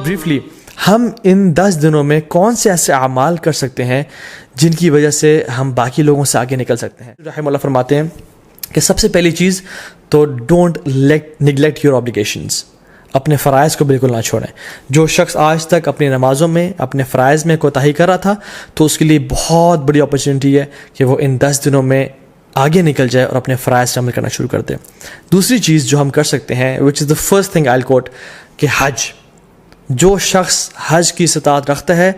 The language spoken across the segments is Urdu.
briefly, ہم ان 10 دنوں میں کون سے ایسے اعمال کر سکتے ہیں جن کی وجہ سے ہم باقی لوگوں سے آگے نکل سکتے ہیں؟ رحمہ اللہ فرماتے ہیں کہ سب سے پہلی چیز تو ڈونٹ نیگلیکٹ یور آبلیگیشنز، اپنے فرائض کو بالکل نہ چھوڑیں. جو شخص آج تک اپنی نمازوں میں اپنے فرائض میں کوتاہی کر رہا تھا تو اس کے لیے بہت بڑی اپرچونیٹی ہے کہ وہ ان 10 دنوں میں آگے نکل جائے اور اپنے فرائض سے عمل کرنا شروع کر دے. دوسری چیز جو ہم کر سکتے ہیں وچ از دا فرسٹ تھنگ آئی ول کوٹ، کہ حج. جو شخص حج کی استطاعت رکھتا ہے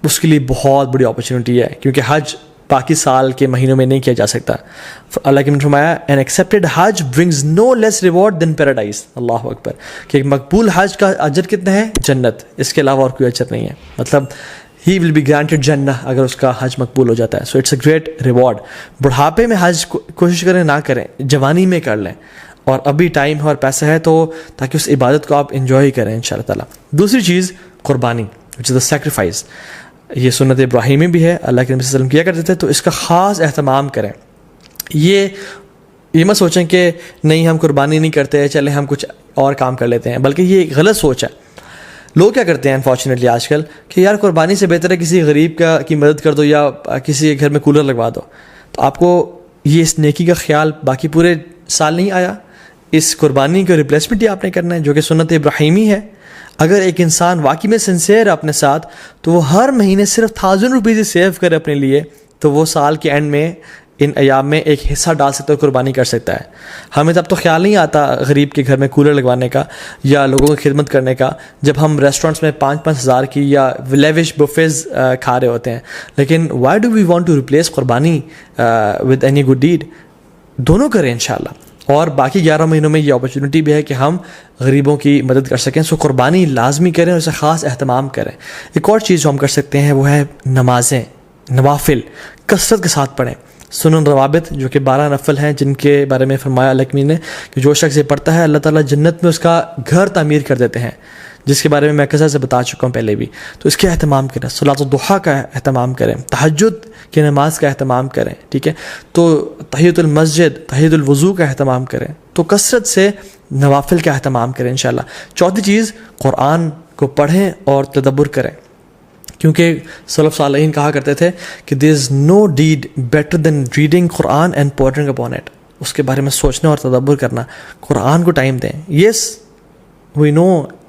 اس کے لیے بہت بڑی اپرچونیٹی ہے، کیونکہ حج باقی سال کے مہینوں میں نہیں کیا جا سکتا. اللہ کے نے فرمایا این ایکسیپٹیڈ حج برنگز نو لیس ریوارڈ دین پیراڈائز. اللہ اکبر، کہ ایک مقبول حج کا اجر کتنا ہے؟ جنت، اس کے علاوہ اور کوئی اجر نہیں ہے. مطلب ہی ول بی گرانٹیڈ جنہ اگر اس کا حج مقبول ہو جاتا ہے. So it's a great reward. بڑھاپے میں حج کوشش کریں نہ کریں، جوانی میں کر لیں، اور ابھی ٹائم ہے اور پیسہ ہے تو تاکہ اس عبادت کو آپ انجوائے کریں انشاءاللہ تعالیٰ. دوسری چیز قربانی، وچ از دا سیکریفائس. یہ سنت ابراہیمی بھی ہے، اللہ کے نبی صلی اللہ علیہ وسلم کیا کرتے تھے، تو اس کا خاص اہتمام کریں. یہ مت سوچیں کہ نہیں ہم قربانی نہیں کرتے، چلیں ہم کچھ اور کام کر لیتے ہیں، بلکہ یہ ایک غلط سوچ ہے. لوگ کیا کرتے ہیں انفارچونیٹلی آج کل کہ یار قربانی سے بہتر ہے کسی غریب کی مدد کر دو یا کسی کے گھر میں کولر لگوا دو. تو آپ کو یہ اس نیکی کا خیال باقی پورے سال نہیں آیا؟ اس قربانی کو ریپلیسمنٹ ہی آپ نے کرنا ہے جو کہ سنت ابراہیمی ہے. اگر ایک انسان واقعی میں سنسیئر ہے اپنے ساتھ تو وہ ہر مہینے صرف 1000 روپیز سیو کرے اپنے لیے، تو وہ سال کے اینڈ میں ان ایام میں ایک حصہ ڈال سکتا ہے، قربانی کر سکتا ہے. ہمیں تب تو خیال نہیں آتا غریب کے گھر میں کولر لگوانے کا یا لوگوں کی خدمت کرنے کا جب ہم ریسٹورینٹس میں 5-5 ہزار کی یا لیوش بفیز کھا رہے ہوتے ہیں. لیکن why do we want to replace قربانی ود اینی گڈ ڈیڈ؟ دونوں کریں انشاءاللہ. اور باقی 11 مہینوں میں یہ اپرچونیٹی بھی ہے کہ ہم غریبوں کی مدد کر سکیں. سو قربانی لازمی کریں اور اسے خاص اہتمام کریں. ایک اور چیز جو ہم کر سکتے ہیں وہ ہے نمازیں، نوافل کثرت کے ساتھ پڑھیں. سنن روابط جو کہ 12 نفل ہیں جن کے بارے میں فرمایا اللہ نے کہ جو شخص یہ پڑھتا ہے اللہ تعالیٰ جنت میں اس کا گھر تعمیر کر دیتے ہیں، جس کے بارے میں کثرت سے بتا چکا ہوں پہلے بھی. تو اس کے اہتمام کریں. صلاۃ الضحیٰ کا اہتمام کریں، تہجد کی نماز کا اہتمام کریں. ٹھیک ہے، تو تحیۃ المسجد، تحیۃ الوضو کا اہتمام کریں. تو کثرت سے نوافل کا اہتمام کریں انشاءاللہ. چوتھی چیز، قرآن کو پڑھیں اور تدبر کریں، کیونکہ سلف صالحین کہا کرتے تھے کہ there is no deed better than reading Quran and pondering upon it. اس کے بارے میں سوچنا اور تدبر کرنا. قرآن کو ٹائم دیں. یس وی نو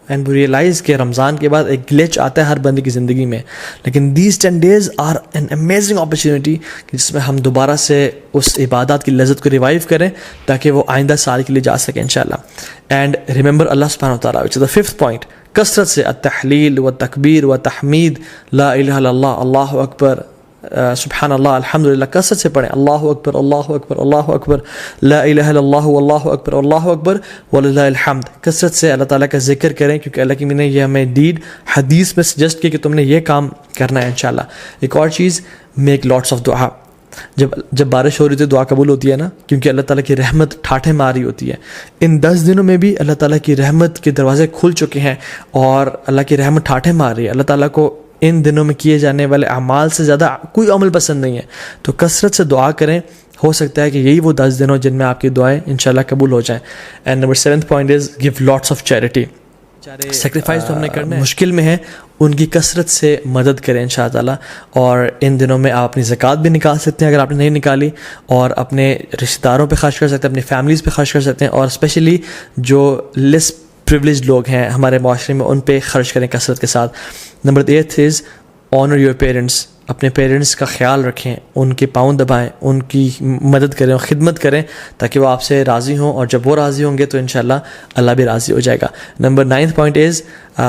اینڈ وی ریئلائز کہ رمضان کے بعد ایک گلیچ آتا ہے ہر بندے کی زندگی میں، لیکن these 10 days are an amazing opportunity جس میں ہم دوبارہ سے اس عبادات کی لذت کو ریوائیو کریں تاکہ وہ آئندہ سال کے لیے جا سکیں انشاءاللہ. اینڈ ریممبر اللہ سبحانہ و تعالیٰ، وچ از دا 5th پوائنٹ، کثرت سے التحلیل و تکبیر و تحمید، لا الہ الا اللہ، اللہ اکبر، سبحان اللہ، الحمدللہ. کثرت سے پڑھیں اللہ اکبر، اللہ اکبر، اللہ اکبر، لا الہ الا اللہ، اللہ اکبر، اللہ اکبر وللہ الحمد. کثرت سے اللہ تعالیٰ کا ذکر کریں کیونکہ اللہ کی نے یہ ہمیں ڈیڈ حدیث میں سجیسٹ کی کہ تم نے یہ کام کرنا ہے انشاءاللہ. ایک اور چیز، میک لاٹس آف دعا. جب بارش ہو رہی تھی دعا قبول ہوتی ہے نا، کیونکہ اللہ تعالیٰ کی رحمت ٹھاٹھیں ماری ہوتی ہے. ان 10 دنوں میں بھی اللہ تعالیٰ کی رحمت کے دروازے کھل چکے ہیں اور اللہ کی رحمت ٹھاٹھیں مار رہی ہے. اللہ تعالیٰ کو ان دنوں میں کیے جانے والے اعمال سے زیادہ کوئی عمل پسند نہیں ہے. تو کثرت سے دعا کریں، ہو سکتا ہے کہ یہی وہ 10 دن ہو جن میں آپ کی دعائیں انشاءاللہ قبول ہو جائیں. And number 7th point is give lots of charity. Sacrifice تو ہم نے کرنا ہے، مشکل میں ہیں ان کی کثرت سے مدد کریں انشاءاللہ تعالیٰ. اور ان دنوں میں آپ اپنی زکوٰۃ بھی نکال سکتے ہیں اگر آپ نے نہیں نکالی، اور اپنے رشتہ داروں پہ خرچ کر سکتے ہیں، اپنی فیملیز پہ خرچ کر سکتے ہیں، اور اسپیشلی جو لیس پریولیج لوگ ہیں ہمارے معاشرے میں ان پہ خرچ کریں کثرت کے ساتھ. Number 8 is owner your parents. اپنے پیرنٹس کا خیال رکھیں، ان کے پاؤں دبائیں، ان کی مدد کریں اور خدمت کریں تاکہ وہ آپ سے راضی ہوں، اور جب وہ راضی ہوں گے تو انشاءاللہ اللہ بھی راضی ہو جائے گا. Number 9th point is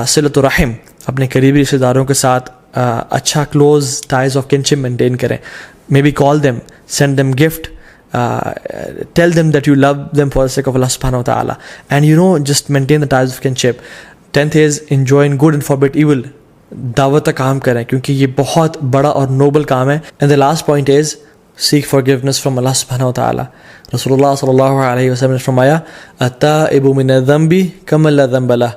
صلۃ الرحم. اپنے قریبی رشتہ داروں کے ساتھ اچھا close ties of kinship maintain کریں. Maybe call them, send them gift, tell them that you love them for the sake of Allah subhanahu wa ta'ala, and just maintain the ties of kinship. 10th is enjoy good and forbid evil. دعوت کا کام کریں کیونکہ یہ بہت بڑا اور نوبل کام ہے. and the last point is seek forgiveness from Allah subhanahu wa ta'ala. رسول اللہ صلی اللہ علیہ وسلم نے فرمایا التائب من الذنب کمن لا ذنب له.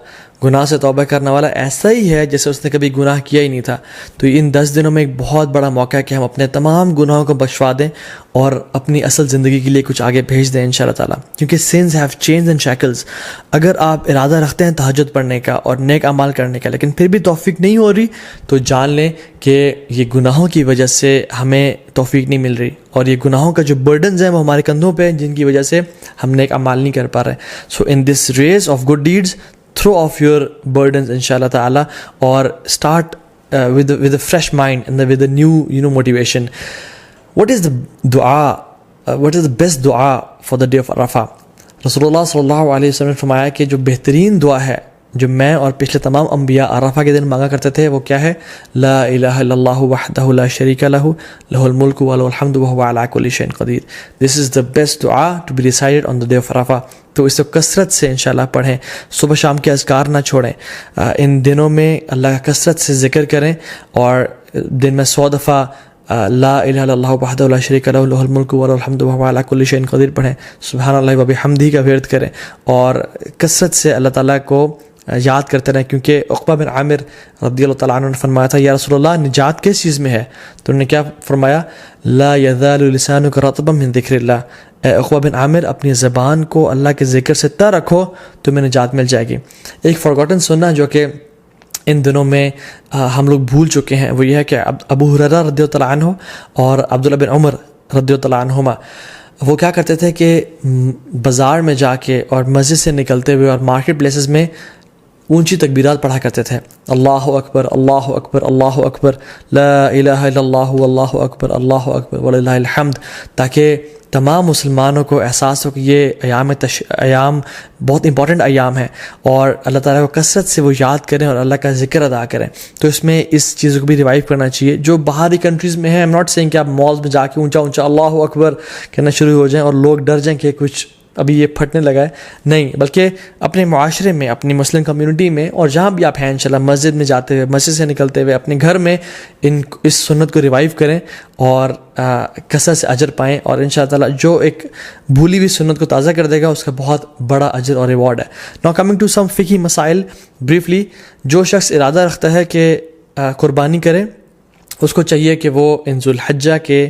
گناہ سے توبہ کرنے والا ایسا ہی ہے جیسے اس نے کبھی گناہ کیا ہی نہیں تھا. تو ان 10 دنوں میں ایک بہت بڑا موقع ہے کہ ہم اپنے تمام گناہوں کو بخشوا دیں اور اپنی اصل زندگی کے لیے کچھ آگے بھیج دیں انشاءاللہ تعالیٰ. کیونکہ sins have chains and shackles. اگر آپ ارادہ رکھتے ہیں تہجد پڑھنے کا اور نیک اعمال کرنے کا لیکن پھر بھی توفیق نہیں ہو رہی تو جان لیں کہ یہ گناہوں کی وجہ سے ہمیں توفیق نہیں مل رہی, اور یہ گناہوں کا جو برڈنز ہیں وہ ہمارے کندھوں پہ ہیں جن کی وجہ سے ہم نیک اعمال نہیں کر پا رہے. So in this race of good deeds throw off your burdens inshallah ta'ala or start with a fresh mind and with a new motivation. What is the dua what is the best dua for the day of Arafah? Rasulullah sallallahu alaihi wasallam نے فرمایا کہ جو بہترین دعا ہے جو میں اور پچھلے تمام انبیاء عرفہ کے دن مانگا کرتے تھے وہ کیا ہے؟ لا الہ الا اللہ وحدہ لا شریک لہ لہ الملک ولہ الحمد وہو علی کل شیء قدیر. This is the best dua to be recited on the day of Arafah. تو اس کو کثرت سے انشاءاللہ پڑھیں, صبح شام کے اذکار نہ چھوڑیں, ان دنوں میں اللہ کا کثرت سے ذکر کریں اور دن میں 100 دفعہ لا الہ الا اللہ وحدہ لا شریک لہ لہ الملک ولہ الحمد وہو علی کل شیء قدیر پڑھیں, سبحان اللہ و بحمدہ کا ورد کریں اور کثرت سے اللہ تعالیٰ کو یاد کرتے رہیں. کیونکہ عقبہ بن عامر رضی اللہ تعالیٰ عنہ نے فرمایا تھا یا رسول اللہ نجات کس چیز میں ہے؟ تو انہوں نے کیا فرمایا؟ لا یزال لسانک رطبا من ذکر اللہ. اے عقبہ بن عامر اپنی زبان کو اللہ کے ذکر سے تر رکھو تمہیں نجات مل جائے گی. ایک فارگوٹن سننا جو کہ ان دنوں میں ہم لوگ بھول چکے ہیں وہ یہ ہے کہ ابو ہریرہ رضی اللہ عنہ اور عبداللہ بن عمر رضی اللہ عنہما وہ کیا کرتے تھے کہ بازار میں جا کے اور مسجد سے نکلتے ہوئے اور مارکیٹ پلیسز میں اونچی تکبیرات پڑھا کرتے تھے, اللہ اکبر اللہ اکبر اللہ اکبر لا الہ الا اللہ واللہ اکبر اللہ اکبر وللہ الحمد, تاکہ تمام مسلمانوں کو احساس ہو کہ یہ ایام بہت امپورٹنٹ ایام ہیں اور اللہ تعالیٰ کو کثرت سے وہ یاد کریں اور اللہ کا ذکر ادا کریں. تو اس میں اس چیز کو بھی ریوائیو کرنا چاہیے. جو باہری کنٹریز میں ہیں, ایم ناٹ سینگ کہ آپ مالز میں جا کے اونچا اونچا اللہ اکبر کہنا شروع ہو جائیں اور لوگ ڈر جائیں کہ کچھ ابھی یہ پھٹنے لگا ہے, نہیں, بلکہ اپنے معاشرے میں اپنی مسلم کمیونٹی میں اور جہاں بھی آپ ہیں انشاءاللہ مسجد میں جاتے ہوئے مسجد سے نکلتے ہوئے اپنے گھر میں اس سنت کو ریوائیو کریں اور کثرت سے اجر پائیں, اور انشاءاللہ تعالیٰ جو ایک بھولی ہوئی سنت کو تازہ کر دے گا اس کا بہت بڑا اجر اور ریوارڈ ہے. ناؤ کمنگ ٹو سم فقہی مسائل بریفلی. جو شخص ارادہ رکھتا ہے کہ قربانی کرے اس کو چاہیے کہ وہ ان ذوالحجہ کے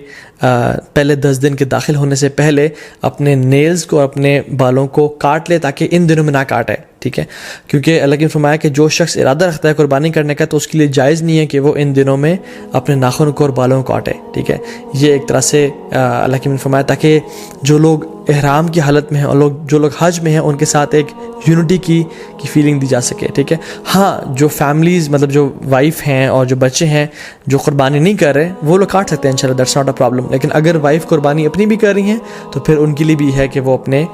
پہلے 10 دن کے داخل ہونے سے پہلے اپنے نیلز کو اور اپنے بالوں کو کاٹ لے تاکہ ان دنوں میں نہ کاٹے, ٹھیک ہے. کیونکہ اللہ کی فرمایا کہ جو شخص ارادہ رکھتا ہے قربانی کرنے کا تو اس کے لیے جائز نہیں ہے کہ وہ ان دنوں میں اپنے ناخن کو اور بالوں کو کاٹے, ٹھیک ہے. یہ ایک طرح سے اللہ کی فرمایا تاکہ جو لوگ احرام کی حالت میں ہیں اور جو لوگ حج میں ہیں ان کے ساتھ ایک یونٹی کی فیلنگ دی جا سکے, ٹھیک ہے. ہاں جو فیملیز مطلب جو وائف ہیں اور جو بچے ہیں جو قربانی نہیں کر رہے وہ لوگ کاٹ سکتے ہیں انشاءاللہ, دیٹس ناٹ اے پرابلم. لیکن اگر وائف قربانی اپنی بھی کر رہی ہیں تو پھر ان کے لیے بھی ہے کہ وہ اپنے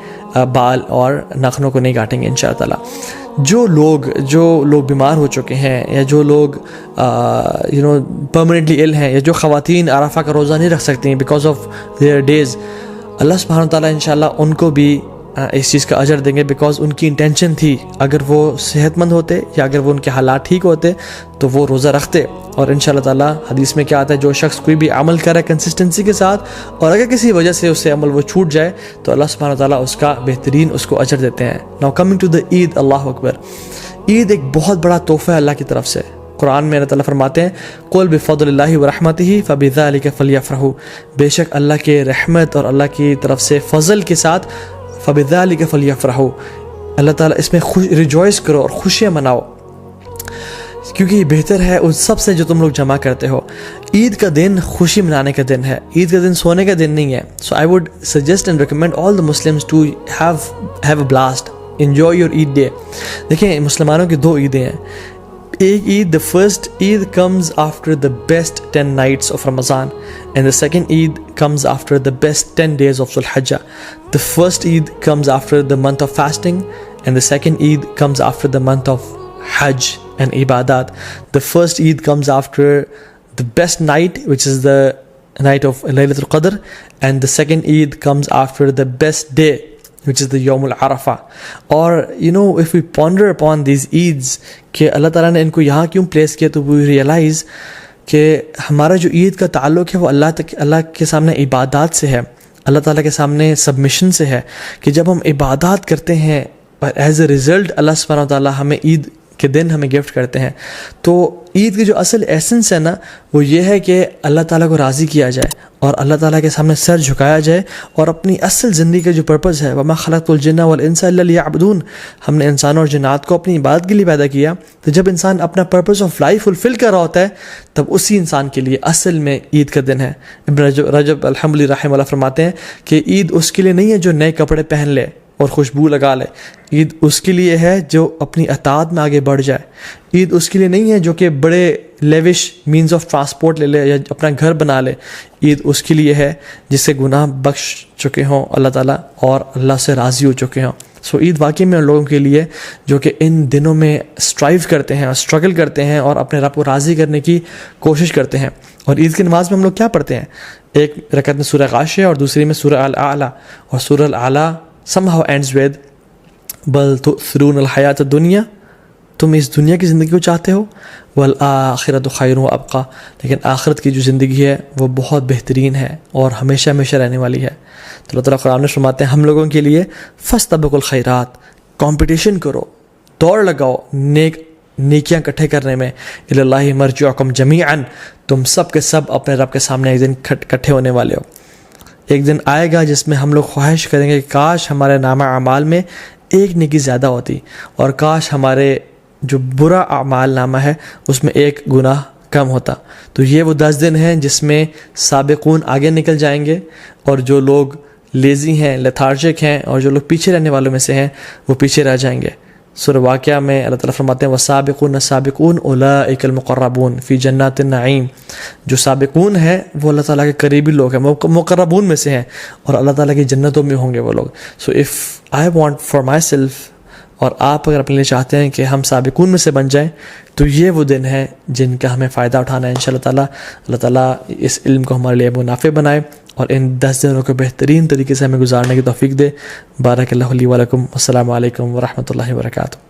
بال اور ناخنوں کو نہیں کاٹیں گے انشاءاللہ تعالیٰ. جو لوگ بیمار ہو چکے ہیں یا جو لوگ پرماننٹلی ill ہیں یا جو خواتین عرفہ کا روزہ نہیں رکھ سکتی ہیں بیکاز آف دیئر ڈیز, اللہ سبحانہ وتعالیٰ انشاءاللہ ان کو بھی اس چیز کا اجر دیں گے بیکاز ان کی انٹینشن تھی. اگر وہ صحت مند ہوتے یا اگر وہ ان کے حالات ٹھیک ہوتے تو وہ روزہ رکھتے. اور انشاءاللہ تعالیٰ حدیث میں کیا آتا ہے, جو شخص کوئی بھی عمل کرے کنسسٹنسی کے ساتھ اور اگر کسی وجہ سے اس سے عمل وہ چھوٹ جائے تو اللہ سبحانہ تعالیٰ اس کا بہترین اس کو اجر دیتے ہیں. ناؤ کمنگ ٹو دا عید, اللہ اکبر. عید ایک بہت بڑا تحفہ ہے اللہ کی طرف سے. قرآن میں اللہ تعالیٰ فرماتے ہیں قل بفضل اللہ ورحمتہ فبذلک فلیفرحوا, بے شک اللہ کے رحمت اور اللہ کی طرف سے فضل کے ساتھ فبذلک فلیفرحوا, اللہ تعالیٰ اس میں ریجوائس کرو اور خوشیاں مناؤ کیونکہ یہ بہتر ہے ان سب سے جو تم لوگ جمع کرتے ہو. عید کا دن خوشی منانے کا دن ہے, عید کا دن سونے کا دن نہیں ہے. So I would suggest and recommend all the Muslims to have a blast, enjoy your Eid day. دیکھیں مسلمانوں کی 2 عیدیں ہیں. ایک عید, the first Eid comes after the best 10 nights of Ramadan, and the second Eid comes after the best 10 days of Dhul-Hijjah. The first Eid comes after the month of fasting, and the second Eid comes after the month of Hajj and Ibadat. The first Eid comes after the best night, which is the night of Laylatul Qadr, and the second Eid comes after the best day, which is the Yawm al-Arafah. Or if we ponder upon these Eids کہ اللہ تعالیٰ نے ان کو یہاں کیوں پلیس کیا, تو we realize کہ ہمارا جو عید کا تعلق ہے وہ اللہ کے سامنے عبادات سے ہے, اللہ تعالیٰ کے سامنے سبمیشن سے ہے. کہ جب ہم عبادات کرتے ہیں ایز اے ریزلٹ اللہ سبحانہ وتعالیٰ ہمیں عید کے دن ہمیں گفٹ کرتے ہیں. تو عید کی جو اصل ایسنس ہے نا وہ یہ ہے کہ اللہ تعالیٰ کو راضی کیا جائے اور اللہ تعالیٰ کے سامنے سر جھکایا جائے اور اپنی اصل زندگی کا جو پرپز ہے وَمَا خَلَقْتُ الْجِنَّ وَالْإِنسَ إِلَّا لِيَعْبُدُونَ، ہم نے انسانوں اور جنات کو اپنی عبادت کے لیے پیدا کیا. تو جب انسان اپنا پرپز آف لائف فلفل کر رہا ہوتا ہے تب اسی انسان کے لیے اصل میں عید کا دن ہے. ابن رجب الحنبلی رحمہ اللہ فرماتے ہیں کہ عید اس کے لیے نہیں ہے جو نئے کپڑے پہن لے اور خوشبو لگا لے. عید اس کے لیے ہے جو اپنی اطاعت میں آگے بڑھ جائے. عید اس کے لیے نہیں ہے جو کہ بڑے لیوش مینز آف ٹرانسپورٹ لے لے یا اپنا گھر بنا لے. عید اس کے لیے ہے جس سے گناہ بخش چکے ہوں اللہ تعالیٰ اور اللہ سے راضی ہو چکے ہوں. سو عید واقعی میں ان لوگوں کے لیے جو کہ ان دنوں میں اسٹرائیو کرتے ہیں اور اسٹرگل کرتے ہیں اور اپنے رب کو راضی کرنے کی کوشش کرتے ہیں. اور عید کی نماز میں ہم لوگ کیا پڑھتے ہیں؟ ایک رکعت میں سورہ غاشیہ اور دوسری میں سورہ الاعلیٰ. اور سورہ الاعلیٰ somehow ends with بل تؤثرون الحیات الدنیا، تم اس دنیا کی زندگی کو چاہتے ہو، والآخرۃ خیر وابقیٰ، لیکن آخرت کی جو زندگی ہے وہ بہت بہترین ہے اور ہمیشہ ہمیشہ رہنے والی ہے. تو اللہ تعالیٰ قرآن میں فرماتے ہیں ہم لوگوں کے لیے فاستبقوا الخیرات، کمپٹیشن کرو، دوڑ لگاؤ نیکیاں اکٹھے کرنے میں. الی اللہ مرجعکم جمیعا، تم سب کے سب اپنے رب کے سامنے ایک دن اکٹھے ہونے والے ہو. ایک دن آئے گا جس میں ہم لوگ خواہش کریں گے کہ کاش ہمارے نامہ اعمال میں ایک نیکی زیادہ ہوتی اور کاش ہمارے جو برا اعمال نامہ ہے اس میں ایک گناہ کم ہوتا. تو یہ وہ 10 دن ہیں جس میں سابقون آگے نکل جائیں گے اور جو لوگ لیزی ہیں، لیتھارجک ہیں اور جو لوگ پیچھے رہنے والوں میں سے ہیں وہ پیچھے رہ جائیں گے. سورہ واقعہ میں اللہ تعالیٰ فرماتے ہیں وَالسَّابِقُونَ السَّابِقُونَ أُولَٰئِكَ الْمُقَرَّبُونَ فِي جَنَّاتِ النَّعِيمِ، جو سابقون ہیں وہ اللہ تعالیٰ کے قریبی لوگ ہیں، مقربون میں سے ہیں اور اللہ تعالیٰ کی جنتوں میں ہوں گے وہ لوگ. So if I want for my self, اور آپ اگر اپنے لیے چاہتے ہیں کہ ہم سابقون میں سے بن جائیں تو یہ وہ دن ہے جن کا ہمیں فائدہ اٹھانا ہے انشاءاللہ تعالیٰ. اللہ تعالیٰ اس علم کو ہمارے لیے منافع بنائے اور ان 10 دنوں کو بہترین طریقے سے ہمیں گزارنے کی توفیق دے. بارک اللہ لی و لکم. السلام علیکم ورحمۃ اللہ وبرکاتہ.